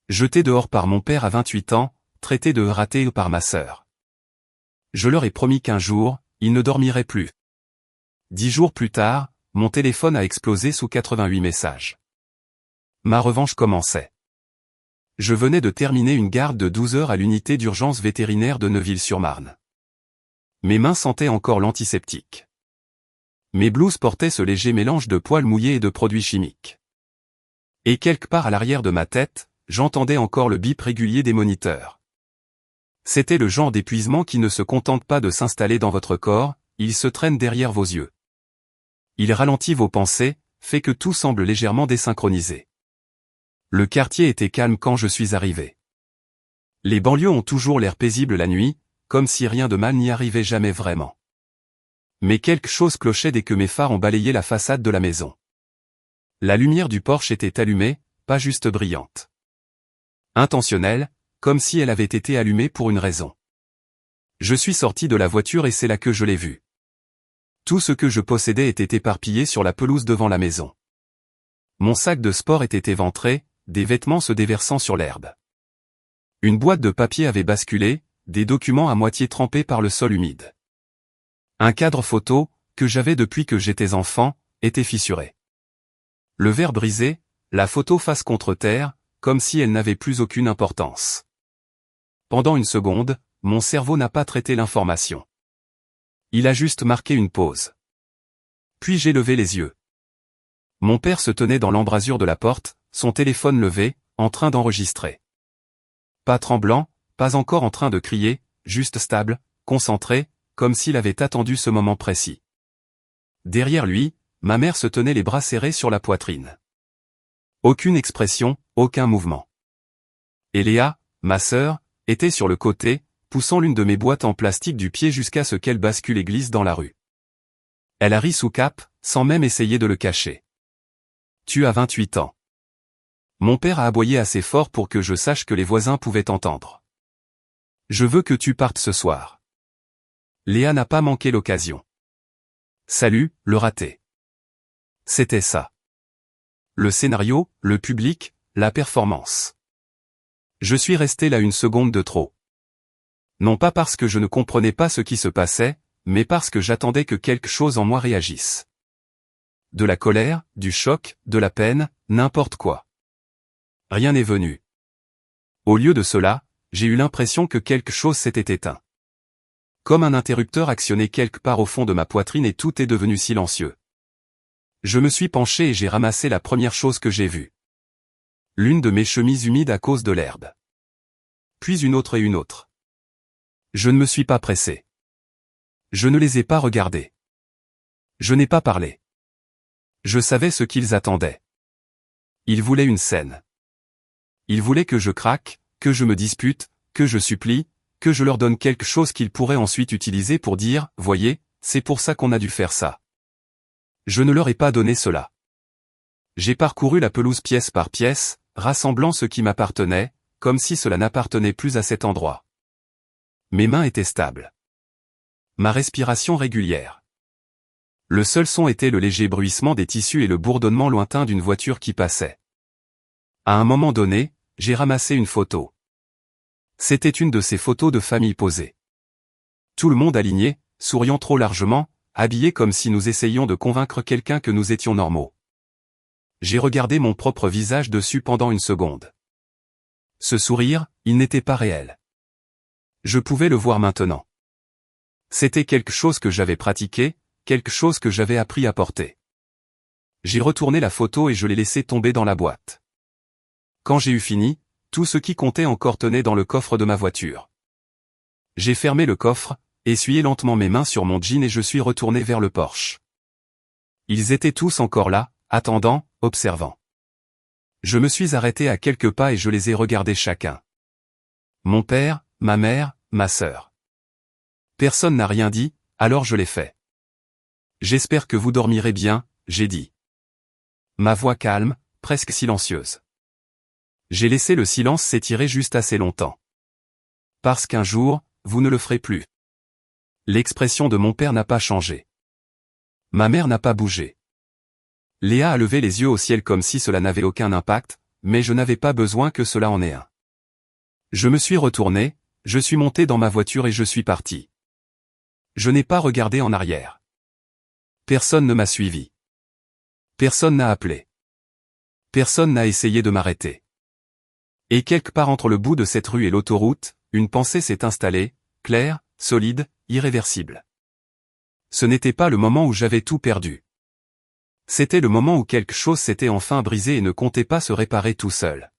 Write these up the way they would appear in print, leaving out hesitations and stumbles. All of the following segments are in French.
Jeté dehors par mon père à 28 ans, traité de raté par ma sœur. Je leur ai promis qu'un jour, ils ne dormiraient plus. 10 jours plus tard, mon téléphone a explosé sous 88 messages. Ma revanche commençait. Je venais de terminer une garde de 12 heures à l'unité d'urgence vétérinaire de Neuville-sur-Marne. Mes mains sentaient encore l'antiseptique. Mes blouses portaient ce léger mélange de poils mouillés et de produits chimiques. Et quelque part à l'arrière de ma tête, j'entendais encore le bip régulier des moniteurs. C'était le genre d'épuisement qui ne se contente pas de s'installer dans votre corps, il se traîne derrière vos yeux. Il ralentit vos pensées, fait que tout semble légèrement désynchronisé. Le quartier était calme quand je suis arrivé. Les banlieues ont toujours l'air paisibles la nuit, comme si rien de mal n'y arrivait jamais vraiment. Mais quelque chose clochait dès que mes phares ont balayé la façade de la maison. La lumière du porche était allumée, pas juste brillante. Intentionnelle, comme si elle avait été allumée pour une raison. Je suis sorti de la voiture et c'est là que je l'ai vue. Tout ce que je possédais était éparpillé sur la pelouse devant la maison. Mon sac de sport était éventré, des vêtements se déversant sur l'herbe. Une boîte de papier avait basculé, des documents à moitié trempés par le sol humide. Un cadre photo, que j'avais depuis que j'étais enfant, était fissuré. Le verre brisé, la photo face contre terre, comme si elle n'avait plus aucune importance. Pendant une seconde, mon cerveau n'a pas traité l'information. Il a juste marqué une pause. Puis j'ai levé les yeux. Mon père se tenait dans l'embrasure de la porte, son téléphone levé, en train d'enregistrer. Pas tremblant, pas encore en train de crier, juste stable, concentré, comme s'il avait attendu ce moment précis. Derrière lui, ma mère se tenait les bras serrés sur la poitrine. Aucune expression, aucun mouvement. Et Léa, ma sœur, était sur le côté, poussant l'une de mes boîtes en plastique du pied jusqu'à ce qu'elle bascule et glisse dans la rue. Elle a ri sous cape, sans même essayer de le cacher. Tu as 28 ans. Mon père a aboyé assez fort pour que je sache que les voisins pouvaient entendre. Je veux que tu partes ce soir. Léa n'a pas manqué l'occasion. Salut, le raté. C'était ça. Le scénario, le public, la performance. Je suis resté là une seconde de trop. Non pas parce que je ne comprenais pas ce qui se passait, mais parce que j'attendais que quelque chose en moi réagisse. De la colère, du choc, de la peine, n'importe quoi. Rien n'est venu. Au lieu de cela, j'ai eu l'impression que quelque chose s'était éteint. Comme un interrupteur actionné quelque part au fond de ma poitrine et tout est devenu silencieux. Je me suis penché et j'ai ramassé la première chose que j'ai vue. L'une de mes chemises humides à cause de l'herbe. Puis une autre et une autre. Je ne me suis pas pressé. Je ne les ai pas regardés. Je n'ai pas parlé. Je savais ce qu'ils attendaient. Ils voulaient une scène. Ils voulaient que je craque, que je me dispute, que je supplie, que je leur donne quelque chose qu'ils pourraient ensuite utiliser pour dire « Voyez, c'est pour ça qu'on a dû faire ça ». Je ne leur ai pas donné cela. J'ai parcouru la pelouse pièce par pièce, rassemblant ce qui m'appartenait, comme si cela n'appartenait plus à cet endroit. Mes mains étaient stables. Ma respiration régulière. Le seul son était le léger bruissement des tissus et le bourdonnement lointain d'une voiture qui passait. À un moment donné, j'ai ramassé une photo. C'était une de ces photos de famille posées. Tout le monde aligné, souriant trop largement, habillé comme si nous essayions de convaincre quelqu'un que nous étions normaux. J'ai regardé mon propre visage dessus pendant une seconde. Ce sourire, il n'était pas réel. Je pouvais le voir maintenant. C'était quelque chose que j'avais pratiqué, quelque chose que j'avais appris à porter. J'ai retourné la photo et je l'ai laissée tomber dans la boîte. Quand j'ai eu fini, tout ce qui comptait encore tenait dans le coffre de ma voiture. J'ai fermé le coffre, essuyé lentement mes mains sur mon jean et je suis retourné vers le porche. Ils étaient tous encore là, attendant, observant. Je me suis arrêté à quelques pas et je les ai regardés chacun. Mon père, ma mère, ma sœur. Personne n'a rien dit, alors je l'ai fait. J'espère que vous dormirez bien, j'ai dit. Ma voix calme, presque silencieuse. J'ai laissé le silence s'étirer juste assez longtemps. Parce qu'un jour, vous ne le ferez plus. L'expression de mon père n'a pas changé. Ma mère n'a pas bougé. Léa a levé les yeux au ciel comme si cela n'avait aucun impact, mais je n'avais pas besoin que cela en ait un. Je me suis retourné, je suis monté dans ma voiture et je suis parti. Je n'ai pas regardé en arrière. Personne ne m'a suivi. Personne n'a appelé. Personne n'a essayé de m'arrêter. Et quelque part entre le bout de cette rue et l'autoroute, une pensée s'est installée, claire, solide, irréversible. Ce n'était pas le moment où j'avais tout perdu. C'était le moment où quelque chose s'était enfin brisé et ne comptait pas se réparer tout seul.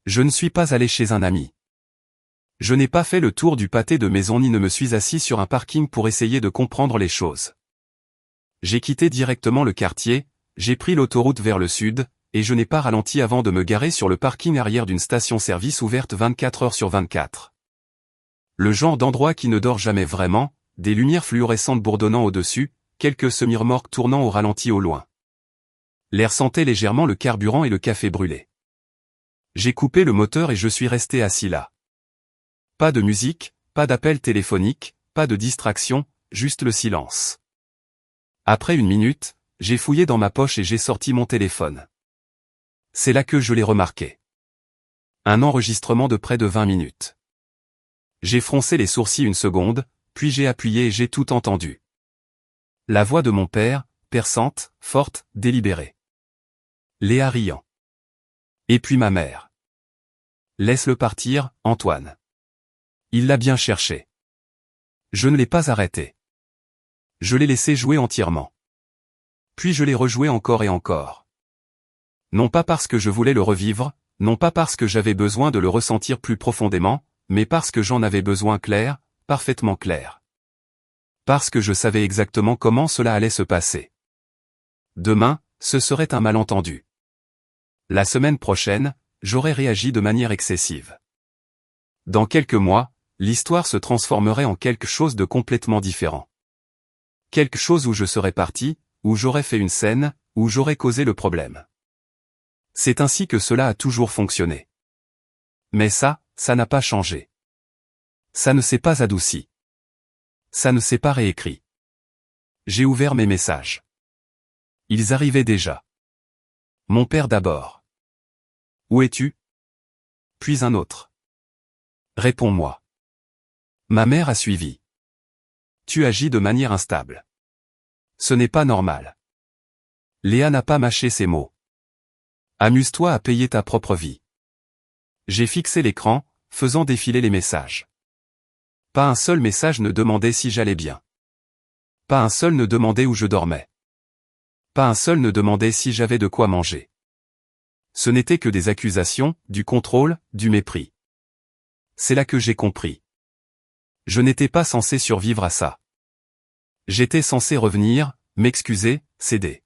Je ne suis pas allé chez un ami. Je n'ai pas fait le tour du pâté de maison ni ne me suis assis sur un parking pour essayer de comprendre les choses. J'ai quitté directement le quartier, j'ai pris l'autoroute vers le sud, et je n'ai pas ralenti avant de me garer sur le parking arrière d'une station-service ouverte 24 heures sur 24. Le genre d'endroit qui ne dort jamais vraiment, des lumières fluorescentes bourdonnant au-dessus, quelques semi-remorques tournant au ralenti au loin. L'air sentait légèrement le carburant et le café brûlé. J'ai coupé le moteur et je suis resté assis là. Pas de musique, pas d'appel téléphonique, pas de distraction, juste le silence. Après une minute, j'ai fouillé dans ma poche et j'ai sorti mon téléphone. C'est là que je l'ai remarqué. Un enregistrement de près de 20 minutes. J'ai froncé les sourcils une seconde, puis j'ai appuyé et j'ai tout entendu. La voix de mon père, perçante, forte, délibérée. Léa riant. Et puis ma mère. Laisse-le partir, Antoine. Il l'a bien cherché. Je ne l'ai pas arrêté. Je l'ai laissé jouer entièrement. Puis je l'ai rejoué encore et encore. Non pas parce que je voulais le revivre, non pas parce que j'avais besoin de le ressentir plus profondément, mais parce que j'en avais besoin clair, parfaitement clair. Parce que je savais exactement comment cela allait se passer. Demain, ce serait un malentendu. La semaine prochaine, j'aurais réagi de manière excessive. Dans quelques mois, l'histoire se transformerait en quelque chose de complètement différent. Quelque chose où je serais parti, où j'aurais fait une scène, où j'aurais causé le problème. C'est ainsi que cela a toujours fonctionné. Mais ça n'a pas changé. Ça ne s'est pas adouci. Ça ne s'est pas réécrit. J'ai ouvert mes messages. Ils arrivaient déjà. Mon père d'abord. Où es-tu? Puis un autre. Réponds-moi. Ma mère a suivi. Tu agis de manière instable. Ce n'est pas normal. Léa n'a pas mâché ses mots. Amuse-toi à payer ta propre vie. J'ai fixé l'écran, faisant défiler les messages. Pas un seul message ne demandait si j'allais bien. Pas un seul ne demandait où je dormais. Pas un seul ne demandait si j'avais de quoi manger. Ce n'était que des accusations, du contrôle, du mépris. C'est là que j'ai compris. Je n'étais pas censé survivre à ça. J'étais censé revenir, m'excuser, céder.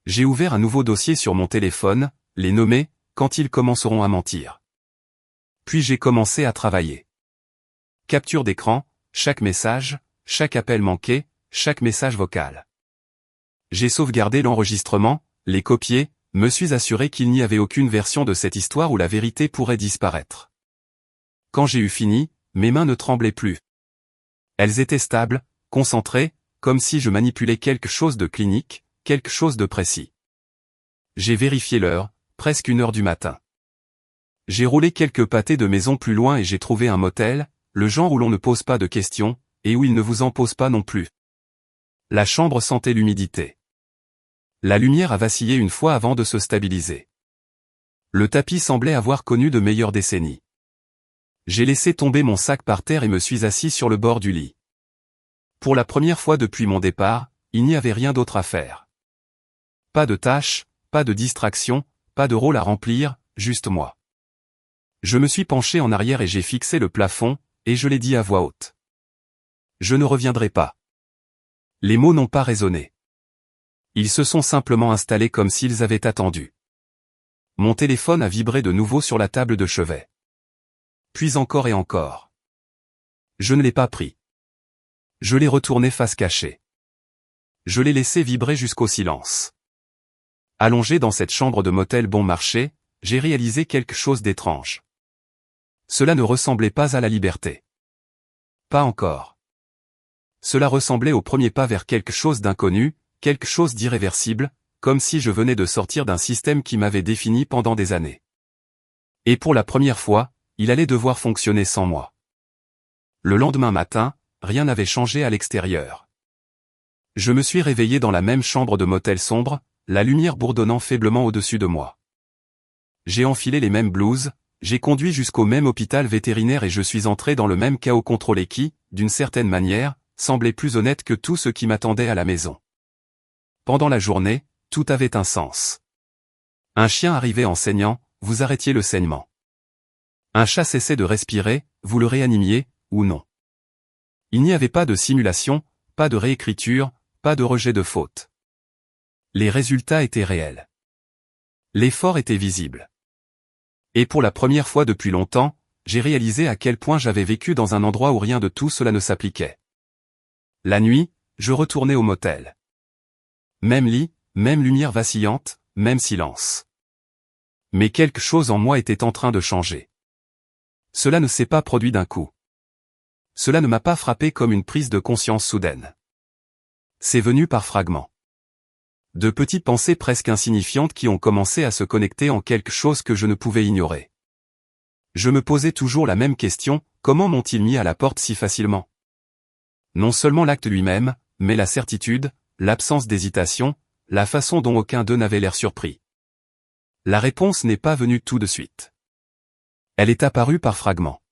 J'ai ouvert un nouveau dossier sur mon téléphone, les nommer, quand ils commenceront à mentir. Puis j'ai commencé à travailler. Capture d'écran, chaque message, chaque appel manqué, chaque message vocal. J'ai sauvegardé l'enregistrement, les copié, me suis assuré qu'il n'y avait aucune version de cette histoire où la vérité pourrait disparaître. Quand j'ai eu fini, mes mains ne tremblaient plus. Elles étaient stables, concentrées, comme si je manipulais quelque chose de clinique, quelque chose de précis. J'ai vérifié l'heure, presque 1 heure du matin. J'ai roulé quelques pâtés de maison plus loin et j'ai trouvé un motel, le genre où l'on ne pose pas de questions, et où il ne vous en pose pas non plus. La chambre sentait l'humidité. La lumière a vacillé une fois avant de se stabiliser. Le tapis semblait avoir connu de meilleures décennies. J'ai laissé tomber mon sac par terre et me suis assis sur le bord du lit. Pour la première fois depuis mon départ, il n'y avait rien d'autre à faire. Pas de tâches, pas de distraction, pas de rôle à remplir, juste moi. Je me suis penché en arrière et j'ai fixé le plafond, et je l'ai dit à voix haute. Je ne reviendrai pas. Les mots n'ont pas résonné. Ils se sont simplement installés comme s'ils avaient attendu. Mon téléphone a vibré de nouveau sur la table de chevet. Puis encore et encore. Je ne l'ai pas pris. Je l'ai retourné face cachée. Je l'ai laissé vibrer jusqu'au silence. Allongé dans cette chambre de motel bon marché, j'ai réalisé quelque chose d'étrange. Cela ne ressemblait pas à la liberté. Pas encore. Cela ressemblait au premier pas vers quelque chose d'inconnu, quelque chose d'irréversible, comme si je venais de sortir d'un système qui m'avait défini pendant des années. Et pour la première fois, il allait devoir fonctionner sans moi. Le lendemain matin, rien n'avait changé à l'extérieur. Je me suis réveillé dans la même chambre de motel sombre, la lumière bourdonnant faiblement au-dessus de moi. J'ai enfilé les mêmes blouses, j'ai conduit jusqu'au même hôpital vétérinaire et je suis entré dans le même chaos contrôlé qui, d'une certaine manière, semblait plus honnête que tout ce qui m'attendait à la maison. Pendant la journée, tout avait un sens. Un chien arrivait en saignant, vous arrêtiez le saignement. Un chat cessait de respirer, vous le réanimiez, ou non. Il n'y avait pas de simulation, pas de réécriture, pas de rejet de faute. Les résultats étaient réels. L'effort était visible. Et pour la première fois depuis longtemps, j'ai réalisé à quel point j'avais vécu dans un endroit où rien de tout cela ne s'appliquait. La nuit, je retournais au motel. Même lit, même lumière vacillante, même silence. Mais quelque chose en moi était en train de changer. Cela ne s'est pas produit d'un coup. Cela ne m'a pas frappé comme une prise de conscience soudaine. C'est venu par fragments. De petites pensées presque insignifiantes qui ont commencé à se connecter en quelque chose que je ne pouvais ignorer. Je me posais toujours la même question, comment m'ont-ils mis à la porte si facilement? Non seulement l'acte lui-même, mais la certitude, l'absence d'hésitation, la façon dont aucun d'eux n'avait l'air surpris. La réponse n'est pas venue tout de suite. Elle est apparue par fragments.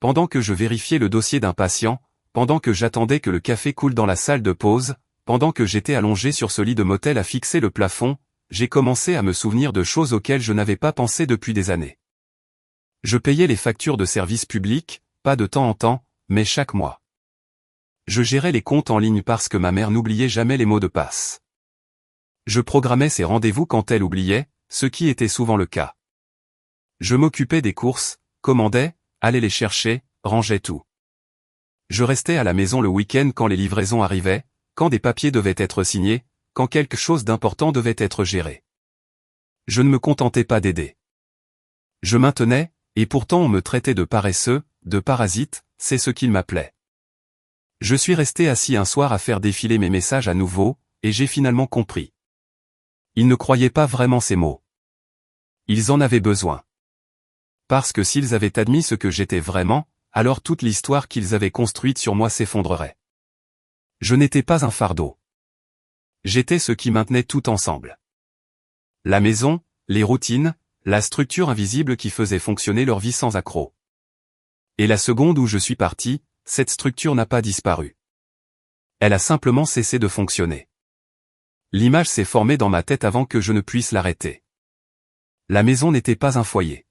Pendant que je vérifiais le dossier d'un patient, pendant que j'attendais que le café coule dans la salle de pause, pendant que j'étais allongé sur ce lit de motel à fixer le plafond, j'ai commencé à me souvenir de choses auxquelles je n'avais pas pensé depuis des années. Je payais les factures de services publics, pas de temps en temps, mais chaque mois. Je gérais les comptes en ligne parce que ma mère n'oubliait jamais les mots de passe. Je programmais ses rendez-vous quand elle oubliait, ce qui était souvent le cas. Je m'occupais des courses, commandais, allais les chercher, rangeais tout. Je restais à la maison le week-end quand les livraisons arrivaient, quand des papiers devaient être signés, quand quelque chose d'important devait être géré. Je ne me contentais pas d'aider. Je maintenais, et pourtant on me traitait de paresseux, de parasite, c'est ce qu'il m'appelait. Je suis resté assis un soir à faire défiler mes messages à nouveau, et j'ai finalement compris. Ils ne croyaient pas vraiment ces mots. Ils en avaient besoin. Parce que s'ils avaient admis ce que j'étais vraiment, alors toute l'histoire qu'ils avaient construite sur moi s'effondrerait. Je n'étais pas un fardeau. J'étais ce qui maintenait tout ensemble. La maison, les routines, la structure invisible qui faisait fonctionner leur vie sans accroc. Et la seconde où je suis parti, cette structure n'a pas disparu. Elle a simplement cessé de fonctionner. L'image s'est formée dans ma tête avant que je ne puisse l'arrêter. La maison n'était pas un foyer.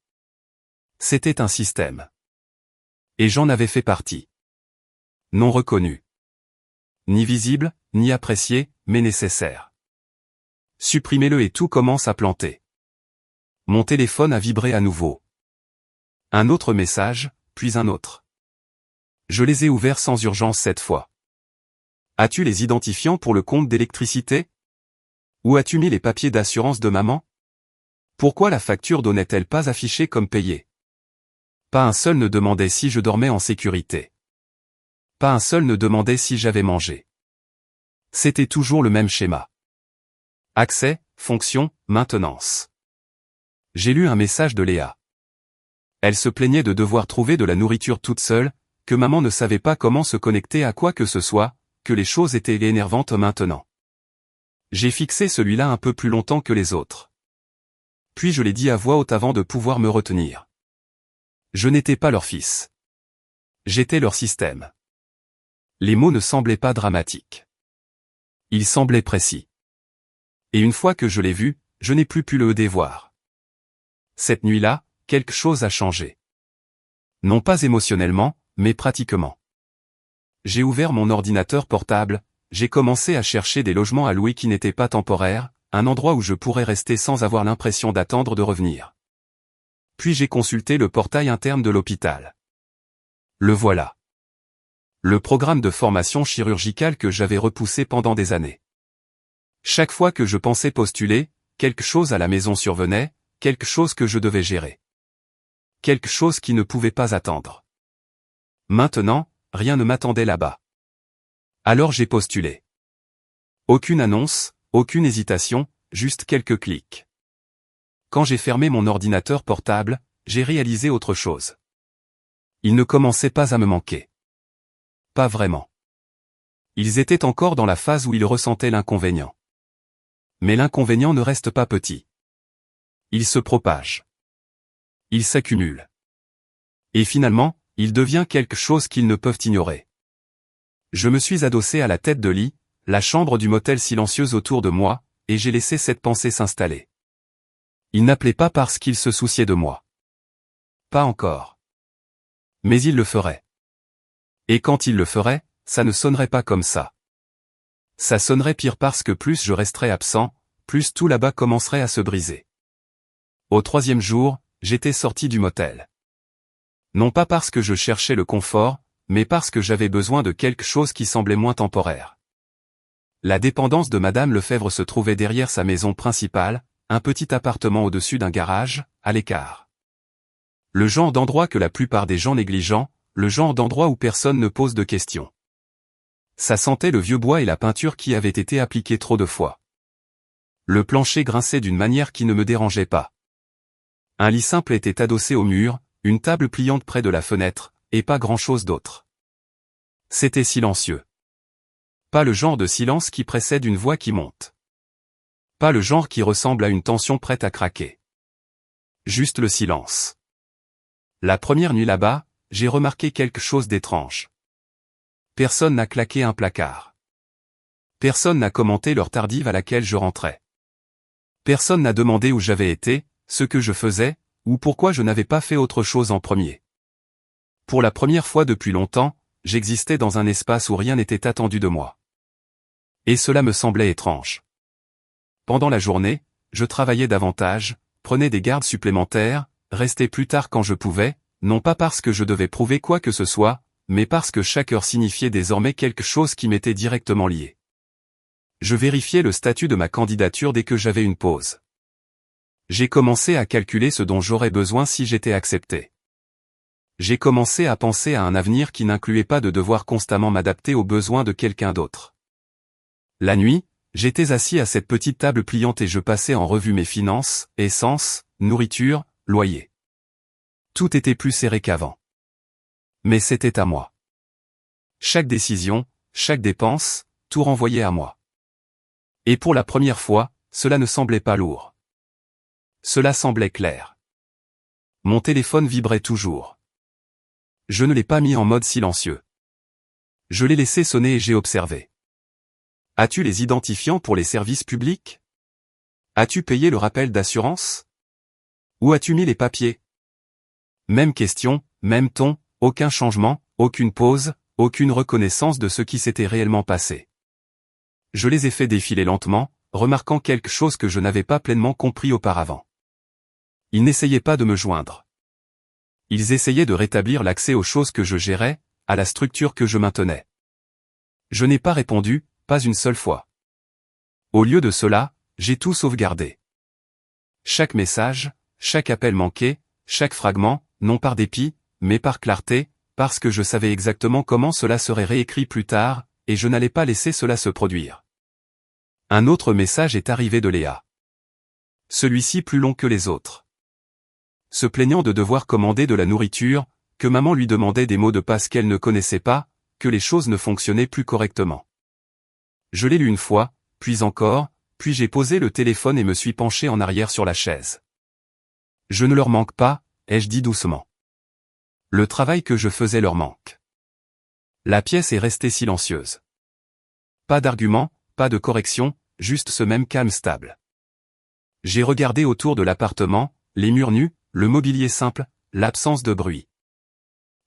C'était un système. Et j'en avais fait partie. Non reconnu. Ni visible, ni apprécié, mais nécessaire. Supprimez-le et tout commence à planter. Mon téléphone a vibré à nouveau. Un autre message, puis un autre. Je les ai ouverts sans urgence cette fois. As-tu les identifiants pour le compte d'électricité? Où as-tu mis les papiers d'assurance de maman? Pourquoi la facture d'eau n'est-elle pas affichée comme payée? Pas un seul ne demandait si je dormais en sécurité. Pas un seul ne demandait si j'avais mangé. C'était toujours le même schéma. Accès, fonction, maintenance. J'ai lu un message de Léa. Elle se plaignait de devoir trouver de la nourriture toute seule, que maman ne savait pas comment se connecter à quoi que ce soit, que les choses étaient énervantes maintenant. J'ai fixé celui-là un peu plus longtemps que les autres. Puis je l'ai dit à voix haute avant de pouvoir me retenir. Je n'étais pas leur fils. J'étais leur système. Les mots ne semblaient pas dramatiques. Ils semblaient précis. Et une fois que je l'ai vu, je n'ai plus pu le dévoir. Cette nuit-là, quelque chose a changé. Non pas émotionnellement, mais pratiquement. J'ai ouvert mon ordinateur portable, j'ai commencé à chercher des logements à louer qui n'étaient pas temporaires, un endroit où je pourrais rester sans avoir l'impression d'attendre de revenir. Puis j'ai consulté le portail interne de l'hôpital. Le voilà. Le programme de formation chirurgicale que j'avais repoussé pendant des années. Chaque fois que je pensais postuler, quelque chose à la maison survenait, quelque chose que je devais gérer. Quelque chose qui ne pouvait pas attendre. Maintenant, rien ne m'attendait là-bas. Alors j'ai postulé. Aucune annonce, aucune hésitation, juste quelques clics. Quand j'ai fermé mon ordinateur portable, j'ai réalisé autre chose. Ils ne commençaient pas à me manquer. Pas vraiment. Ils étaient encore dans la phase où ils ressentaient l'inconvénient. Mais l'inconvénient ne reste pas petit. Il se propage. Il s'accumule. Et finalement, il devient quelque chose qu'ils ne peuvent ignorer. Je me suis adossé à la tête de lit, la chambre du motel silencieuse autour de moi, et j'ai laissé cette pensée s'installer. Ils n'appelaient pas parce qu'ils se souciaient de moi. Pas encore. Mais ils le feraient. Et quand ils le feraient, ça ne sonnerait pas comme ça. Ça sonnerait pire parce que plus je resterais absent, plus tout là-bas commencerait à se briser. Au 3e jour, j'étais sorti du motel. Non pas parce que je cherchais le confort, mais parce que j'avais besoin de quelque chose qui semblait moins temporaire. La dépendance de Madame Lefebvre se trouvait derrière sa maison principale, un petit appartement au-dessus d'un garage, à l'écart. Le genre d'endroit que la plupart des gens négligent, le genre d'endroit où personne ne pose de questions. Ça sentait le vieux bois et la peinture qui avaient été appliqués trop de fois. Le plancher grinçait d'une manière qui ne me dérangeait pas. Un lit simple était adossé au mur, une table pliante près de la fenêtre, et pas grand-chose d'autre. C'était silencieux. Pas le genre de silence qui précède une voix qui monte. Pas le genre qui ressemble à une tension prête à craquer. Juste le silence. La première nuit là-bas, j'ai remarqué quelque chose d'étrange. Personne n'a claqué un placard. Personne n'a commenté l'heure tardive à laquelle je rentrais. Personne n'a demandé où j'avais été, ce que je faisais, ou pourquoi je n'avais pas fait autre chose en premier. Pour la première fois depuis longtemps, j'existais dans un espace où rien n'était attendu de moi. Et cela me semblait étrange. Pendant la journée, je travaillais davantage, prenais des gardes supplémentaires, restais plus tard quand je pouvais, non pas parce que je devais prouver quoi que ce soit, mais parce que chaque heure signifiait désormais quelque chose qui m'était directement lié. Je vérifiais le statut de ma candidature dès que j'avais une pause. J'ai commencé à calculer ce dont j'aurais besoin si j'étais accepté. J'ai commencé à penser à un avenir qui n'incluait pas de devoir constamment m'adapter aux besoins de quelqu'un d'autre. La nuit, j'étais assis à cette petite table pliante et je passais en revue mes finances, essence, nourriture, loyer. Tout était plus serré qu'avant. Mais c'était à moi. Chaque décision, chaque dépense, tout renvoyait à moi. Et pour la première fois, cela ne semblait pas lourd. Cela semblait clair. Mon téléphone vibrait toujours. Je ne l'ai pas mis en mode silencieux. Je l'ai laissé sonner et j'ai observé. As-tu les identifiants pour les services publics? As-tu payé le rappel d'assurance? Où as-tu mis les papiers? Même question, même ton, aucun changement, aucune pause, aucune reconnaissance de ce qui s'était réellement passé. Je les ai fait défiler lentement, remarquant quelque chose que je n'avais pas pleinement compris auparavant. Ils n'essayaient pas de me joindre. Ils essayaient de rétablir l'accès aux choses que je gérais, à la structure que je maintenais. Je n'ai pas répondu, pas une seule fois. Au lieu de cela, j'ai tout sauvegardé. Chaque message, chaque appel manqué, chaque fragment, non par dépit, mais par clarté, parce que je savais exactement comment cela serait réécrit plus tard, et je n'allais pas laisser cela se produire. Un autre message est arrivé de Léa. Celui-ci plus long que les autres. Se plaignant de devoir commander de la nourriture, que maman lui demandait des mots de passe qu'elle ne connaissait pas, que les choses ne fonctionnaient plus correctement. Je l'ai lu une fois, puis encore, puis j'ai posé le téléphone et me suis penché en arrière sur la chaise. Je ne leur manque pas, ai-je dit doucement. Le travail que je faisais leur manque. La pièce est restée silencieuse. Pas d'argument, pas de correction, juste ce même calme stable. J'ai regardé autour de l'appartement, les murs nus, le mobilier simple, l'absence de bruit.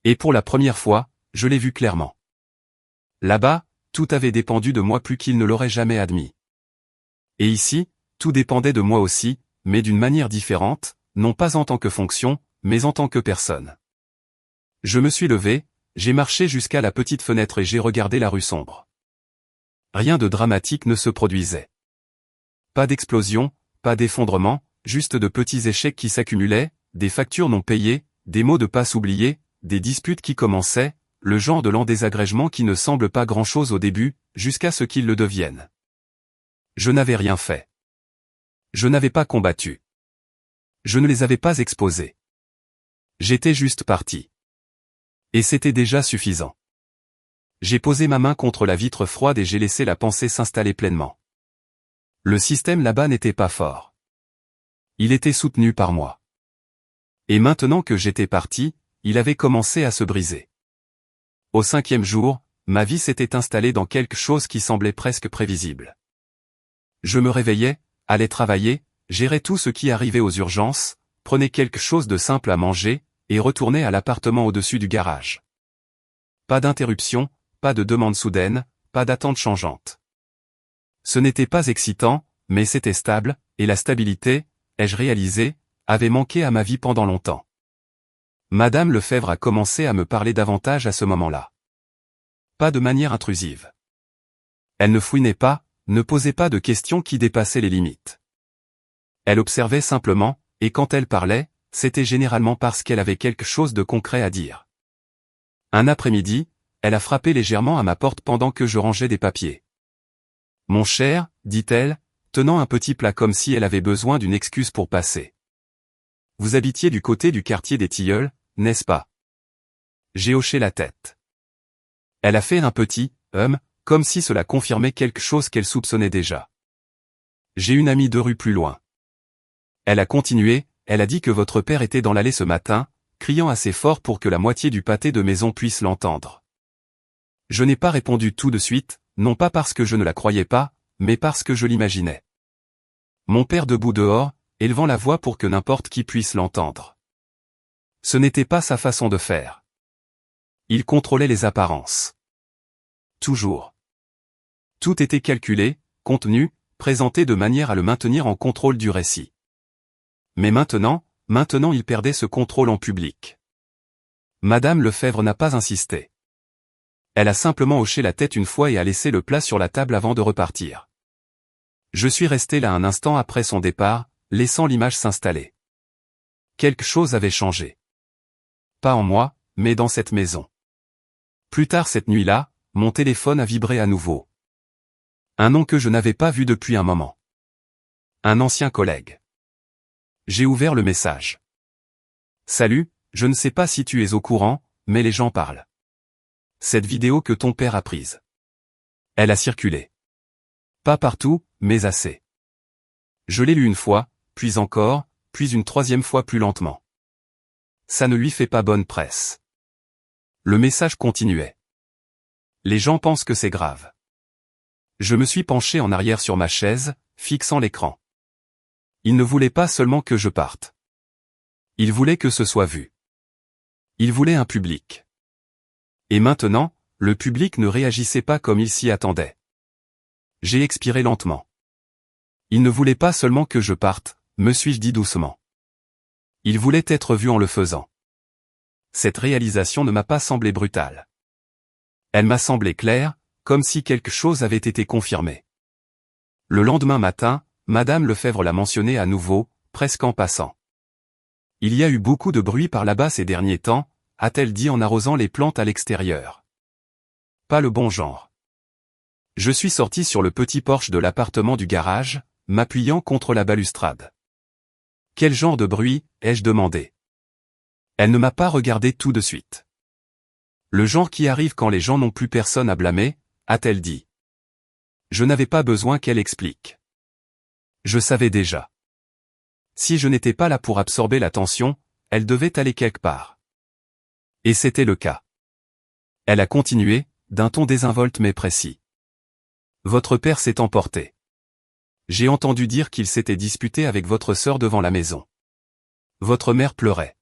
Et pour la première fois, je l'ai vu clairement. Là-bas, tout avait dépendu de moi plus qu'il ne l'aurait jamais admis. Et ici, tout dépendait de moi aussi, mais d'une manière différente, non pas en tant que fonction, mais en tant que personne. Je me suis levé, j'ai marché jusqu'à la petite fenêtre et j'ai regardé la rue sombre. Rien de dramatique ne se produisait. Pas d'explosion, pas d'effondrement, juste de petits échecs qui s'accumulaient, des factures non payées, des mots de passe oubliés, des disputes qui commençaient, le genre de lent désagrégement qui ne semble pas grand-chose au début, jusqu'à ce qu'ils le deviennent. Je n'avais rien fait. Je n'avais pas combattu. Je ne les avais pas exposés. J'étais juste parti. Et c'était déjà suffisant. J'ai posé ma main contre la vitre froide et j'ai laissé la pensée s'installer pleinement. Le système là-bas n'était pas fort. Il était soutenu par moi. Et maintenant que j'étais parti, il avait commencé à se briser. Au 5e jour, ma vie s'était installée dans quelque chose qui semblait presque prévisible. Je me réveillais, allais travailler, gérais tout ce qui arrivait aux urgences, prenais quelque chose de simple à manger, et retournais à l'appartement au-dessus du garage. Pas d'interruption, pas de demande soudaine, pas d'attente changeante. Ce n'était pas excitant, mais c'était stable, et la stabilité, ai-je réalisé, avait manqué à ma vie pendant longtemps. Madame Lefebvre a commencé à me parler davantage à ce moment-là. Pas de manière intrusive. Elle ne fouinait pas, ne posait pas de questions qui dépassaient les limites. Elle observait simplement, et quand elle parlait, c'était généralement parce qu'elle avait quelque chose de concret à dire. Un après-midi, elle a frappé légèrement à ma porte pendant que je rangeais des papiers. « Mon cher, dit-elle, tenant un petit plat comme si elle avait besoin d'une excuse pour passer. Vous habitiez du côté du quartier des Tilleuls, n'est-ce pas ?» J'ai hoché la tête. Elle a fait un petit « comme si cela confirmait quelque chose qu'elle soupçonnait déjà. J'ai une amie 2 rues plus loin. Elle a continué, elle a dit que votre père était dans l'allée ce matin, criant assez fort pour que la moitié du pâté de maison puisse l'entendre. Je n'ai pas répondu tout de suite, non pas parce que je ne la croyais pas, mais parce que je l'imaginais. Mon père debout dehors, élevant la voix pour que n'importe qui puisse l'entendre. Ce n'était pas sa façon de faire. Il contrôlait les apparences. Toujours. Tout était calculé, contenu, présenté de manière à le maintenir en contrôle du récit. Mais maintenant il perdait ce contrôle en public. Madame Lefebvre n'a pas insisté. Elle a simplement hoché la tête une fois et a laissé le plat sur la table avant de repartir. Je suis resté là un instant après son départ, laissant l'image s'installer. Quelque chose avait changé. Pas en moi, mais dans cette maison. Plus tard cette nuit-là, mon téléphone a vibré à nouveau. Un nom que je n'avais pas vu depuis un moment. Un ancien collègue. J'ai ouvert le message. « Salut, je ne sais pas si tu es au courant, mais les gens parlent. Cette vidéo que ton père a prise. Elle a circulé. Pas partout, mais assez. Je l'ai lue une fois, puis encore, puis une 3e fois plus lentement. Ça ne lui fait pas bonne presse. » Le message continuait. Les gens pensent que c'est grave. Je me suis penché en arrière sur ma chaise, fixant l'écran. Il ne voulait pas seulement que je parte. Il voulait que ce soit vu. Il voulait un public. Et maintenant, le public ne réagissait pas comme il s'y attendait. J'ai expiré lentement. Il ne voulait pas seulement que je parte, me suis-je dit doucement. Il voulait être vu en le faisant. Cette réalisation ne m'a pas semblé brutale. Elle m'a semblé claire, comme si quelque chose avait été confirmé. Le lendemain matin, Madame Lefebvre l'a mentionné à nouveau, presque en passant. Il y a eu beaucoup de bruit par là-bas ces derniers temps, a-t-elle dit en arrosant les plantes à l'extérieur. Pas le bon genre. Je suis sorti sur le petit porche de l'appartement du garage, m'appuyant contre la balustrade. Quel genre de bruit, ai-je demandé. Elle ne m'a pas regardé tout de suite. Le genre qui arrive quand les gens n'ont plus personne à blâmer, a-t-elle dit. Je n'avais pas besoin qu'elle explique. Je savais déjà. Si je n'étais pas là pour absorber l'attention, elle devait aller quelque part. Et c'était le cas. Elle a continué, d'un ton désinvolte mais précis. Votre père s'est emporté. J'ai entendu dire qu'il s'était disputé avec votre sœur devant la maison. Votre mère pleurait.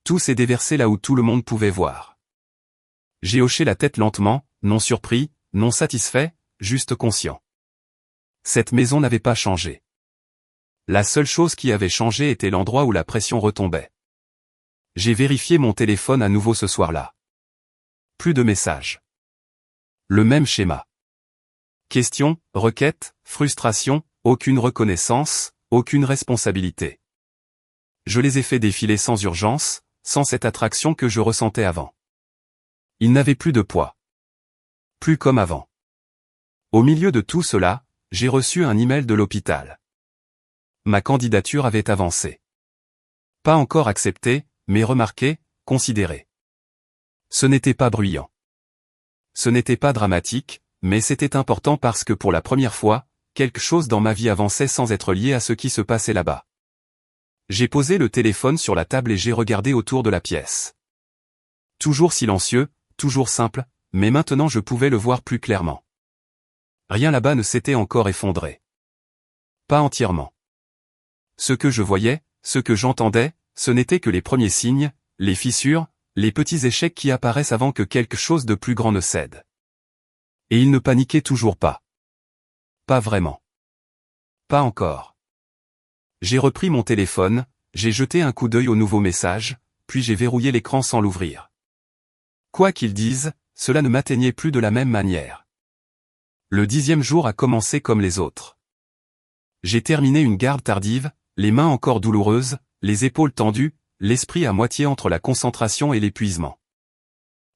Tout s'est déversé là où tout le monde pouvait voir. J'ai hoché la tête lentement, non surpris, non satisfait, juste conscient. Cette maison n'avait pas changé. La seule chose qui avait changé était l'endroit où la pression retombait. J'ai vérifié mon téléphone à nouveau ce soir-là. Plus de messages. Le même schéma. Questions, requêtes, frustration, aucune reconnaissance, aucune responsabilité. Je les ai fait défiler sans urgence, sans cette attraction que je ressentais avant. Ils n'avaient plus de poids. Plus comme avant. Au milieu de tout cela, j'ai reçu un email de l'hôpital. Ma candidature avait avancé. Pas encore acceptée, mais remarquée, considérée. Ce n'était pas bruyant. Ce n'était pas dramatique, mais c'était important parce que pour la première fois, quelque chose dans ma vie avançait sans être lié à ce qui se passait là-bas. J'ai posé le téléphone sur la table et j'ai regardé autour de la pièce. Toujours silencieux, toujours simple, mais maintenant je pouvais le voir plus clairement. Rien là-bas ne s'était encore effondré. Pas entièrement. Ce que je voyais, ce que j'entendais, ce n'étaient que les premiers signes, les fissures, les petits échecs qui apparaissent avant que quelque chose de plus grand ne cède. Et il ne paniquait toujours pas. Pas vraiment. Pas encore. J'ai repris mon téléphone, j'ai jeté un coup d'œil au nouveau message, puis j'ai verrouillé l'écran sans l'ouvrir. Quoi qu'ils disent, cela ne m'atteignait plus de la même manière. Le 10e jour a commencé comme les autres. J'ai terminé une garde tardive, les mains encore douloureuses, les épaules tendues, l'esprit à moitié entre la concentration et l'épuisement.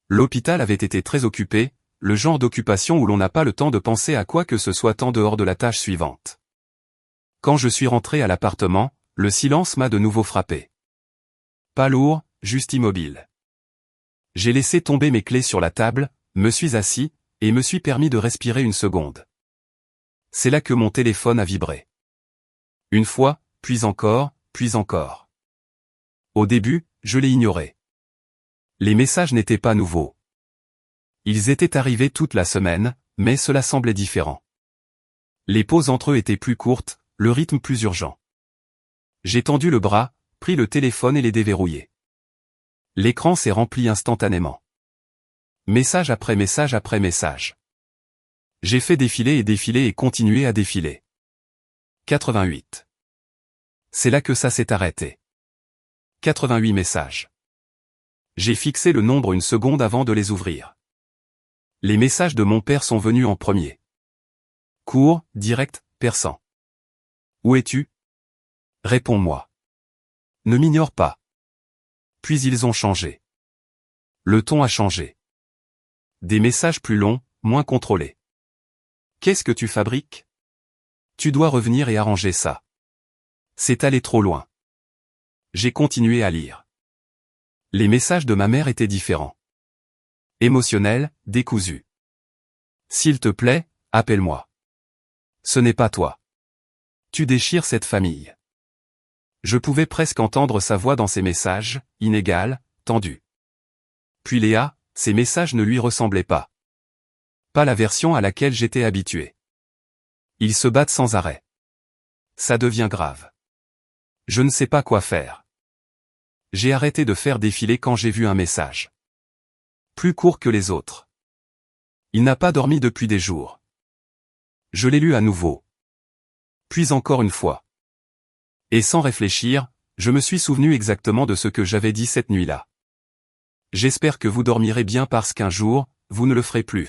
L'hôpital avait été très occupé, le genre d'occupation où l'on n'a pas le temps de penser à quoi que ce soit en dehors de la tâche suivante. Quand je suis rentré à l'appartement, le silence m'a de nouveau frappé. Pas lourd, juste immobile. J'ai laissé tomber mes clés sur la table, me suis assis, et me suis permis de respirer une seconde. C'est là que mon téléphone a vibré. Une fois, puis encore, puis encore. Au début, je l'ai ignoré. Les messages n'étaient pas nouveaux. Ils étaient arrivés toute la semaine, mais cela semblait différent. Les pauses entre eux étaient plus courtes, le rythme plus urgent. J'ai tendu le bras, pris le téléphone et l'ai déverrouillé. L'écran s'est rempli instantanément. Message après message après message. J'ai fait défiler et continué à défiler. 88. C'est là que ça s'est arrêté. 88 messages. J'ai fixé le nombre une seconde avant de les ouvrir. Les messages de mon père sont venus en premier. Court, direct, perçant. Où es-tu? Réponds-moi. Ne m'ignore pas. Puis ils ont changé. Le ton a changé. Des messages plus longs, moins contrôlés. Qu'est-ce que tu fabriques? Tu dois revenir et arranger ça. C'est allé trop loin. J'ai continué à lire. Les messages de ma mère étaient différents. Émotionnels, décousus. S'il te plaît, appelle-moi. Ce n'est pas toi. Tu déchires cette famille. Je pouvais presque entendre sa voix dans ces messages, inégale, tendue. Puis Léa, ces messages ne lui ressemblaient pas. Pas la version à laquelle j'étais habitué. Ils se battent sans arrêt. Ça devient grave. Je ne sais pas quoi faire. J'ai arrêté de faire défiler quand j'ai vu un message. Plus court que les autres. Il n'a pas dormi depuis des jours. Je l'ai lu à nouveau. Puis encore une fois. Et sans réfléchir, je me suis souvenu exactement de ce que j'avais dit cette nuit-là. J'espère que vous dormirez bien parce qu'un jour, vous ne le ferez plus.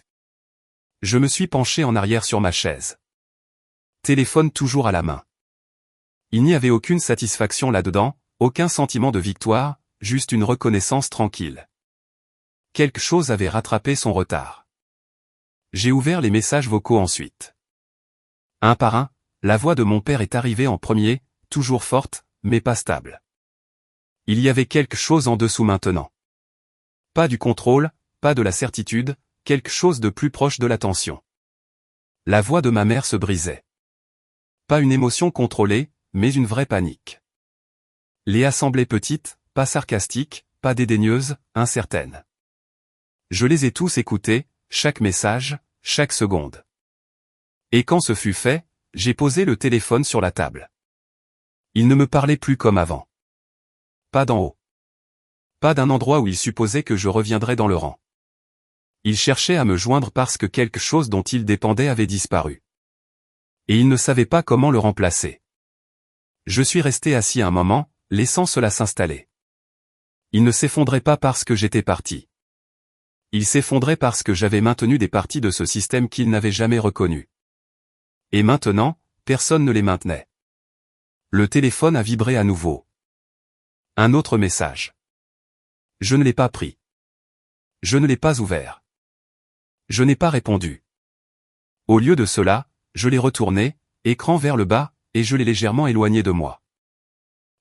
Je me suis penché en arrière sur ma chaise. Téléphone toujours à la main. Il n'y avait aucune satisfaction là-dedans, aucun sentiment de victoire, juste une reconnaissance tranquille. Quelque chose avait rattrapé son retard. J'ai ouvert les messages vocaux ensuite. Un par un, la voix de mon père est arrivée en premier, toujours forte, mais pas stable. Il y avait quelque chose en dessous maintenant. Pas du contrôle, pas de la certitude, quelque chose de plus proche de l'attention. La voix de ma mère se brisait. Pas une émotion contrôlée, mais une vraie panique. Léa semblait petite, pas sarcastique, pas dédaigneuse, incertaine. Je les ai tous écoutés, chaque message, chaque seconde. Et quand ce fut fait, j'ai posé le téléphone sur la table. Il ne me parlait plus comme avant. Pas d'en haut. Pas d'un endroit où il supposait que je reviendrais dans le rang. Il cherchait à me joindre parce que quelque chose dont il dépendait avait disparu. Et il ne savait pas comment le remplacer. Je suis resté assis un moment, laissant cela s'installer. Il ne s'effondrait pas parce que j'étais parti. Il s'effondrait parce que j'avais maintenu des parties de ce système qu'il n'avait jamais reconnu. Et maintenant, personne ne les maintenait. Le téléphone a vibré à nouveau. Un autre message. Je ne l'ai pas pris. Je ne l'ai pas ouvert. Je n'ai pas répondu. Au lieu de cela, je l'ai retourné, écran vers le bas, et je l'ai légèrement éloigné de moi.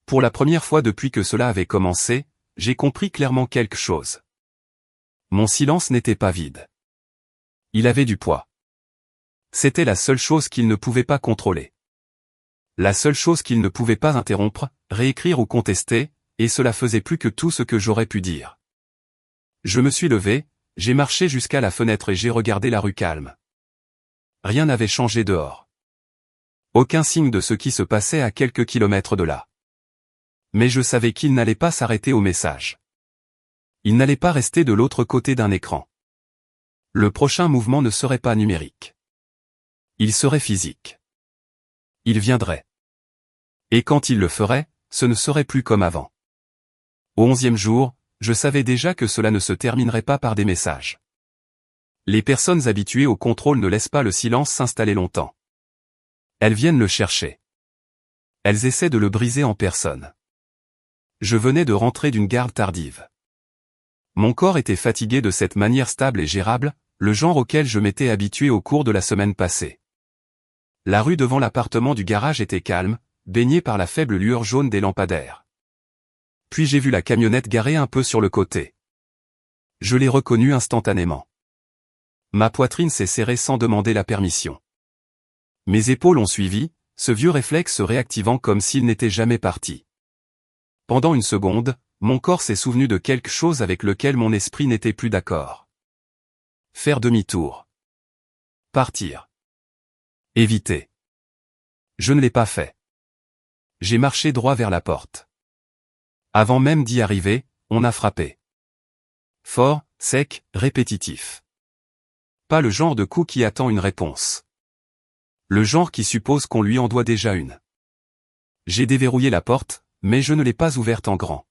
Pour la première fois depuis que cela avait commencé, j'ai compris clairement quelque chose. Mon silence n'était pas vide. Il avait du poids. C'était la seule chose qu'il ne pouvait pas contrôler. La seule chose qu'il ne pouvait pas interrompre, réécrire ou contester, et cela faisait plus que tout ce que j'aurais pu dire. Je me suis levé, j'ai marché jusqu'à la fenêtre et j'ai regardé la rue calme. Rien n'avait changé dehors. Aucun signe de ce qui se passait à quelques kilomètres de là. Mais je savais qu'il n'allait pas s'arrêter au message. Il n'allait pas rester de l'autre côté d'un écran. Le prochain mouvement ne serait pas numérique. Il serait physique. Il viendrait. Et quand il le ferait, ce ne serait plus comme avant. Au 11e jour, je savais déjà que cela ne se terminerait pas par des messages. Les personnes habituées au contrôle ne laissent pas le silence s'installer longtemps. Elles viennent le chercher. Elles essaient de le briser en personne. Je venais de rentrer d'une garde tardive. Mon corps était fatigué de cette manière stable et gérable, le genre auquel je m'étais habitué au cours de la semaine passée. La rue devant l'appartement du garage était calme, baignée par la faible lueur jaune des lampadaires. Puis j'ai vu la camionnette garée un peu sur le côté. Je l'ai reconnue instantanément. Ma poitrine s'est serrée sans demander la permission. Mes épaules ont suivi, ce vieux réflexe se réactivant comme s'il n'était jamais parti. Pendant une seconde, mon corps s'est souvenu de quelque chose avec lequel mon esprit n'était plus d'accord. Faire demi-tour. Partir. Éviter. Je ne l'ai pas fait. J'ai marché droit vers la porte. Avant même d'y arriver, on a frappé. Fort, sec, répétitif. Pas le genre de coup qui attend une réponse. Le genre qui suppose qu'on lui en doit déjà une. J'ai déverrouillé la porte, mais je ne l'ai pas ouverte en grand.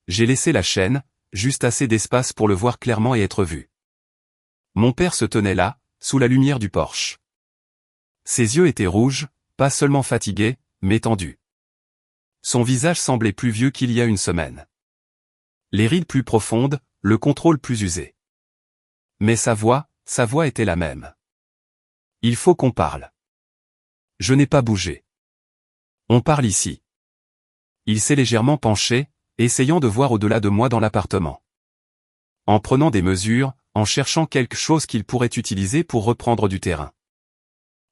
J'ai laissé la chaîne, juste assez d'espace pour le voir clairement et être vu. Mon père se tenait là, sous la lumière du porche. Ses yeux étaient rouges, pas seulement fatigués, mais tendus. Son visage semblait plus vieux qu'il y a une semaine. Les rides plus profondes, le contrôle plus usé. Mais sa voix était la même. Il faut qu'on parle. Je n'ai pas bougé. On parle ici. Il s'est légèrement penché, essayant de voir au-delà de moi dans l'appartement. En prenant des mesures, en cherchant quelque chose qu'il pourrait utiliser pour reprendre du terrain.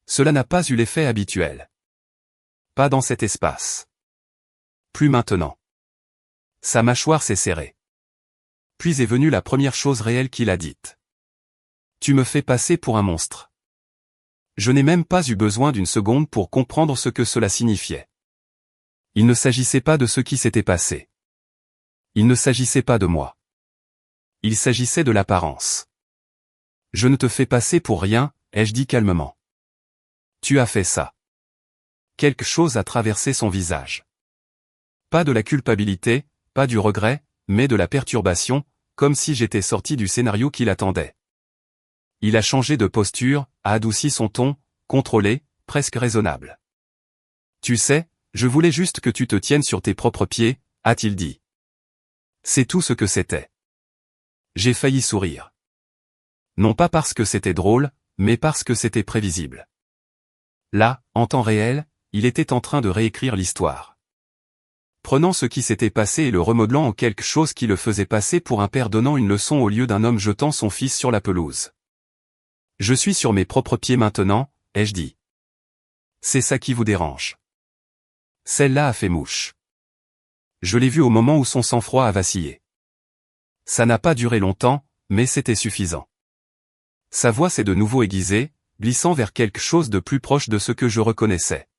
Cela n'a pas eu l'effet habituel. Pas dans cet espace. Plus maintenant. Sa mâchoire s'est serrée. Puis est venue la première chose réelle qu'il a dite. Tu me fais passer pour un monstre. Je n'ai même pas eu besoin d'une seconde pour comprendre ce que cela signifiait. Il ne s'agissait pas de ce qui s'était passé. Il ne s'agissait pas de moi. Il s'agissait de l'apparence. Je ne te fais passer pour rien, ai-je dit calmement. Tu as fait ça. Quelque chose a traversé son visage. Pas de la culpabilité, pas du regret, mais de la perturbation, comme si j'étais sorti du scénario qu'il attendait. Il a changé de posture, a adouci son ton, contrôlé, presque raisonnable. Tu sais, je voulais juste que tu te tiennes sur tes propres pieds, a-t-il dit. C'est tout ce que c'était. J'ai failli sourire. Non pas parce que c'était drôle, mais parce que c'était prévisible. Là, en temps réel, il était en train de réécrire l'histoire. Prenant ce qui s'était passé et le remodelant en quelque chose qui le faisait passer pour un père donnant une leçon au lieu d'un homme jetant son fils sur la pelouse. Je suis sur mes propres pieds maintenant, ai-je dit. C'est ça qui vous dérange. Celle-là a fait mouche. Je l'ai vu au moment où son sang-froid a vacillé. Ça n'a pas duré longtemps, mais c'était suffisant. Sa voix s'est de nouveau aiguisée, glissant vers quelque chose de plus proche de ce que je reconnaissais.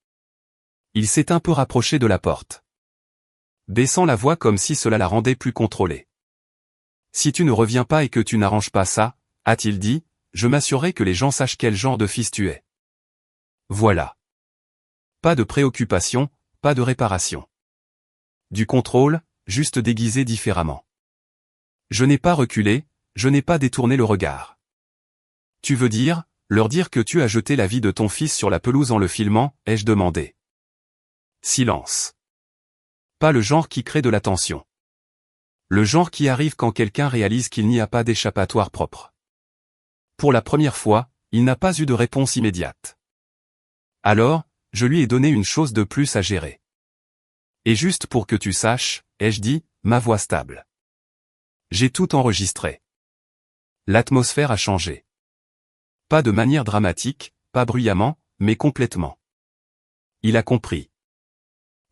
Il s'est un peu rapproché de la porte. Baissant la voix comme si cela la rendait plus contrôlée. Si tu ne reviens pas et que tu n'arranges pas ça, a-t-il dit, je m'assurerai que les gens sachent quel genre de fils tu es. Voilà. Pas de préoccupation, pas de réparation. Du contrôle, juste déguisé différemment. Je n'ai pas reculé, je n'ai pas détourné le regard. Tu veux dire, leur dire que tu as jeté la vie de ton fils sur la pelouse en le filmant, ai-je demandé. Silence. Pas le genre qui crée de la tension. Le genre qui arrive quand quelqu'un réalise qu'il n'y a pas d'échappatoire propre. Pour la première fois, il n'a pas eu de réponse immédiate. Alors, je lui ai donné une chose de plus à gérer. Et juste pour que tu saches, ai-je dit, ma voix stable. J'ai tout enregistré. L'atmosphère a changé. Pas de manière dramatique, pas bruyamment, mais complètement. Il a compris.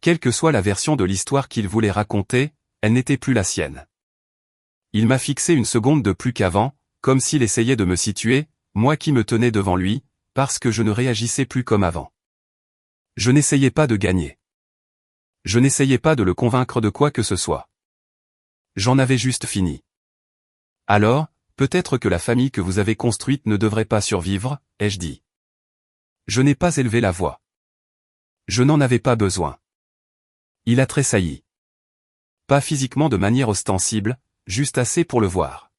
Quelle que soit la version de l'histoire qu'il voulait raconter, elle n'était plus la sienne. Il m'a fixé une seconde de plus qu'avant, comme s'il essayait de me situer, moi qui me tenais devant lui, parce que je ne réagissais plus comme avant. Je n'essayais pas de gagner. Je n'essayais pas de le convaincre de quoi que ce soit. J'en avais juste fini. Alors, peut-être que la famille que vous avez construite ne devrait pas survivre, ai-je dit. Je n'ai pas élevé la voix. Je n'en avais pas besoin. Il a tressailli. Pas physiquement de manière ostensible, juste assez pour le voir.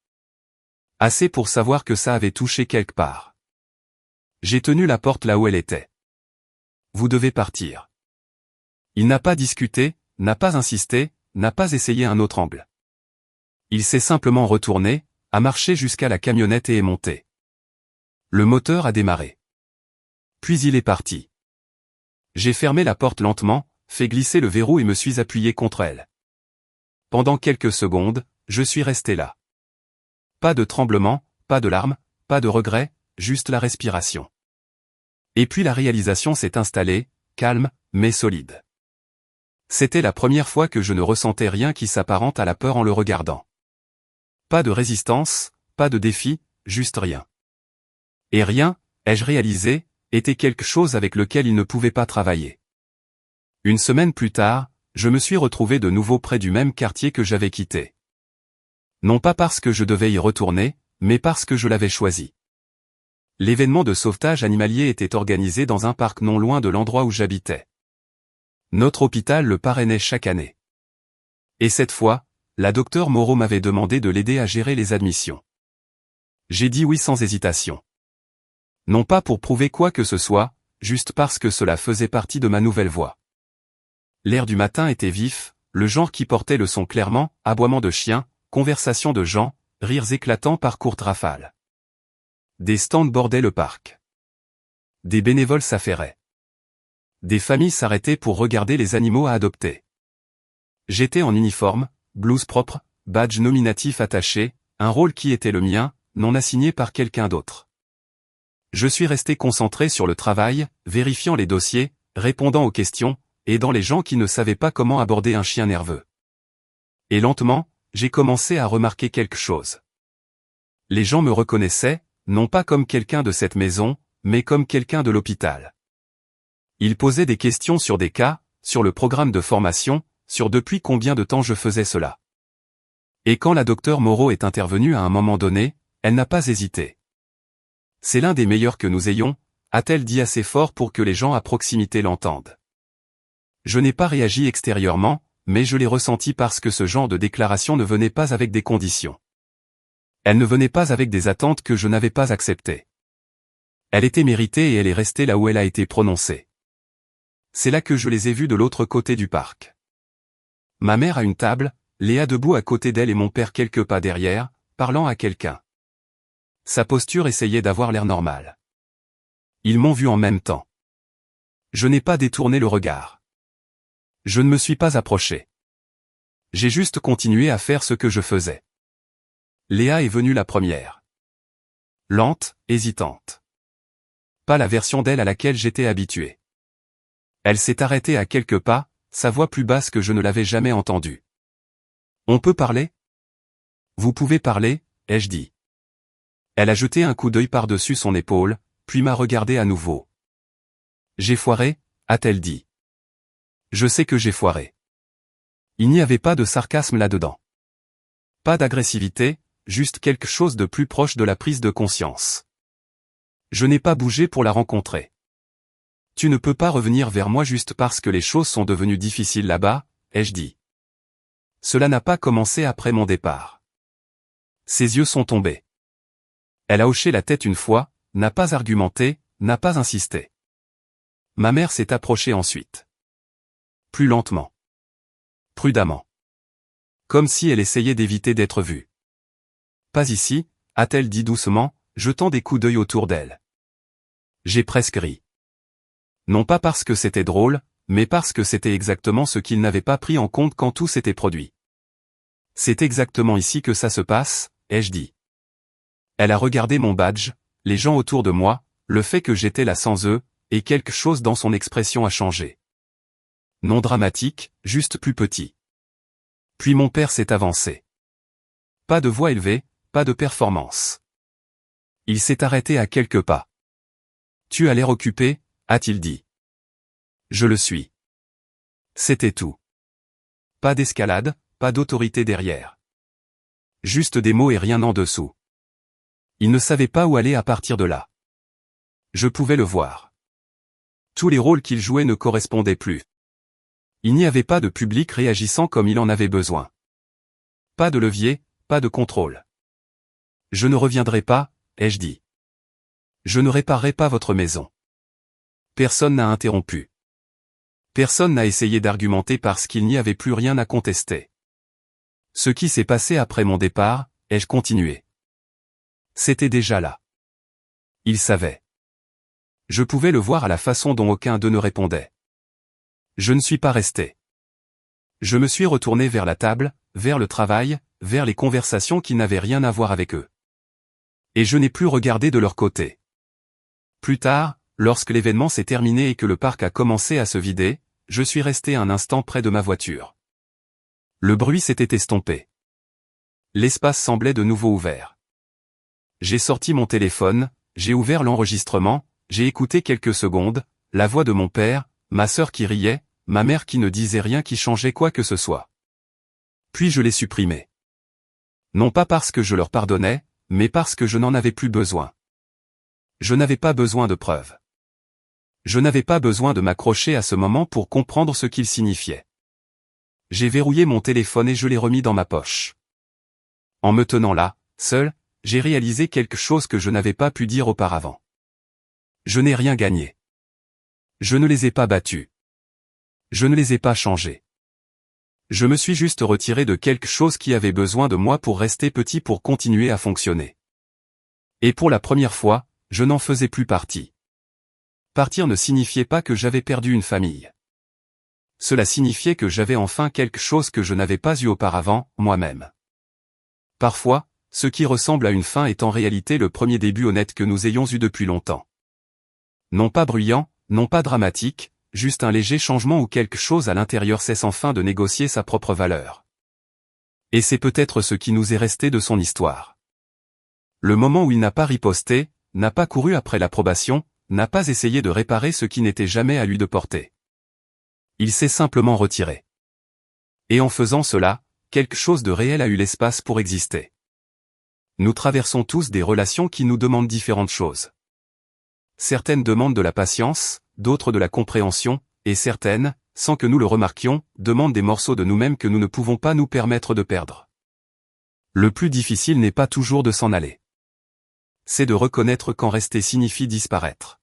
Assez pour savoir que ça avait touché quelque part. J'ai tenu la porte là où elle était. Vous devez partir. Il n'a pas discuté, n'a pas insisté, n'a pas essayé un autre angle. Il s'est simplement retourné, a marché jusqu'à la camionnette et est monté. Le moteur a démarré. Puis il est parti. J'ai fermé la porte lentement, fait glisser le verrou et me suis appuyé contre elle. Pendant quelques secondes, je suis resté là. Pas de tremblement, pas de larmes, pas de regrets, juste la respiration. Et puis la réalisation s'est installée, calme, mais solide. C'était la première fois que je ne ressentais rien qui s'apparente à la peur en le regardant. Pas de résistance, pas de défi, juste rien. Et rien, ai-je réalisé, était quelque chose avec lequel il ne pouvait pas travailler. Une semaine plus tard, je me suis retrouvé de nouveau près du même quartier que j'avais quitté. Non pas parce que je devais y retourner, mais parce que je l'avais choisi. L'événement de sauvetage animalier était organisé dans un parc non loin de l'endroit où j'habitais. Notre hôpital le parrainait chaque année. Et cette fois, la docteure Moreau m'avait demandé de l'aider à gérer les admissions. J'ai dit oui sans hésitation. Non pas pour prouver quoi que ce soit, juste parce que cela faisait partie de ma nouvelle voix. L'air du matin était vif, le genre qui portait le son clairement, aboiement de chiens, conversations de gens, rires éclatants par courtes rafales. Des stands bordaient le parc. Des bénévoles s'affairaient. Des familles s'arrêtaient pour regarder les animaux à adopter. J'étais en uniforme, blouse propre, badge nominatif attaché, un rôle qui était le mien, non assigné par quelqu'un d'autre. Je suis resté concentré sur le travail, vérifiant les dossiers, répondant aux questions, aidant les gens qui ne savaient pas comment aborder un chien nerveux. Et lentement, j'ai commencé à remarquer quelque chose. Les gens me reconnaissaient, non pas comme quelqu'un de cette maison, mais comme quelqu'un de l'hôpital. Ils posaient des questions sur des cas, sur le programme de formation, sur depuis combien de temps je faisais cela. Et quand la docteure Moreau est intervenue à un moment donné, elle n'a pas hésité. C'est l'un des meilleurs que nous ayons, a-t-elle dit assez fort pour que les gens à proximité l'entendent. Je n'ai pas réagi extérieurement, mais je l'ai ressenti parce que ce genre de déclaration ne venait pas avec des conditions. Elle ne venait pas avec des attentes que je n'avais pas acceptées. Elle était méritée et elle est restée là où elle a été prononcée. C'est là que je les ai vus de l'autre côté du parc. Ma mère à une table, Léa debout à côté d'elle et mon père quelques pas derrière, parlant à quelqu'un. Sa posture essayait d'avoir l'air normal. Ils m'ont vu en même temps. Je n'ai pas détourné le regard. Je ne me suis pas approché. J'ai juste continué à faire ce que je faisais. Léa est venue la première. Lente, hésitante. Pas la version d'elle à laquelle j'étais habitué. Elle s'est arrêtée à quelques pas, sa voix plus basse que je ne l'avais jamais entendue. On peut parler ? Vous pouvez parler, ai-je dit. Elle a jeté un coup d'œil par-dessus son épaule, puis m'a regardé à nouveau. J'ai foiré, a-t-elle dit. Je sais que j'ai foiré. Il n'y avait pas de sarcasme là-dedans. Pas d'agressivité, juste quelque chose de plus proche de la prise de conscience. Je n'ai pas bougé pour la rencontrer. Tu ne peux pas revenir vers moi juste parce que les choses sont devenues difficiles là-bas, ai-je dit. Cela n'a pas commencé après mon départ. Ses yeux sont tombés. Elle a hoché la tête une fois, n'a pas argumenté, n'a pas insisté. Ma mère s'est approchée ensuite. Plus lentement. Prudemment. Comme si elle essayait d'éviter d'être vue. Pas ici, a-t-elle dit doucement, jetant des coups d'œil autour d'elle. J'ai presque ri. Non pas parce que c'était drôle, mais parce que c'était exactement ce qu'il n'avait pas pris en compte quand tout s'était produit. C'est exactement ici que ça se passe, ai-je dit. Elle a regardé mon badge, les gens autour de moi, le fait que j'étais là sans eux, et quelque chose dans son expression a changé. Non dramatique, juste plus petit. Puis mon père s'est avancé. Pas de voix élevée, pas de performance. Il s'est arrêté à quelques pas. Tu as l'air occupé, a-t-il dit. Je le suis. C'était tout. Pas d'escalade, pas d'autorité derrière. Juste des mots et rien en dessous. Il ne savait pas où aller à partir de là. Je pouvais le voir. Tous les rôles qu'il jouait ne correspondaient plus. Il n'y avait pas de public réagissant comme il en avait besoin. Pas de levier, pas de contrôle. Je ne reviendrai pas, ai-je dit. Je ne réparerai pas votre maison. Personne n'a interrompu. Personne n'a essayé d'argumenter parce qu'il n'y avait plus rien à contester. Ce qui s'est passé après mon départ, ai-je continué. C'était déjà là. Il savait. Je pouvais le voir à la façon dont aucun d'eux ne répondait. Je ne suis pas resté. Je me suis retourné vers la table, vers le travail, vers les conversations qui n'avaient rien à voir avec eux. Et je n'ai plus regardé de leur côté. Plus tard, lorsque l'événement s'est terminé et que le parc a commencé à se vider, je suis resté un instant près de ma voiture. Le bruit s'était estompé. L'espace semblait de nouveau ouvert. J'ai sorti mon téléphone, j'ai ouvert l'enregistrement, j'ai écouté quelques secondes, la voix de mon père, ma sœur qui riait, ma mère qui ne disait rien qui changeait quoi que ce soit. Puis je l'ai supprimé. Non pas parce que je leur pardonnais, mais parce que je n'en avais plus besoin. Je n'avais pas besoin de preuves. Je n'avais pas besoin de m'accrocher à ce moment pour comprendre ce qu'il signifiait. J'ai verrouillé mon téléphone et je l'ai remis dans ma poche. En me tenant là, seul, j'ai réalisé quelque chose que je n'avais pas pu dire auparavant. Je n'ai rien gagné. Je ne les ai pas battus. Je ne les ai pas changés. Je me suis juste retiré de quelque chose qui avait besoin de moi pour rester petit pour continuer à fonctionner. Et pour la première fois, je n'en faisais plus partie. Partir ne signifiait pas que j'avais perdu une famille. Cela signifiait que j'avais enfin quelque chose que je n'avais pas eu auparavant, moi-même. Parfois, ce qui ressemble à une fin est en réalité le premier début honnête que nous ayons eu depuis longtemps. Non pas bruyant, non pas dramatique, juste un léger changement où quelque chose à l'intérieur cesse enfin de négocier sa propre valeur. Et c'est peut-être ce qui nous est resté de son histoire. Le moment où il n'a pas riposté, n'a pas couru après l'approbation, n'a pas essayé de réparer ce qui n'était jamais à lui de porter. Il s'est simplement retiré. Et en faisant cela, quelque chose de réel a eu l'espace pour exister. Nous traversons tous des relations qui nous demandent différentes choses. Certaines demandent de la patience, d'autres de la compréhension, et certaines, sans que nous le remarquions, demandent des morceaux de nous-mêmes que nous ne pouvons pas nous permettre de perdre. Le plus difficile n'est pas toujours de s'en aller. C'est de reconnaître qu'en rester signifie disparaître.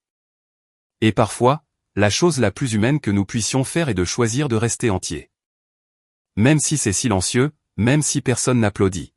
Et parfois, la chose la plus humaine que nous puissions faire est de choisir de rester entier. Même si c'est silencieux, même si personne n'applaudit.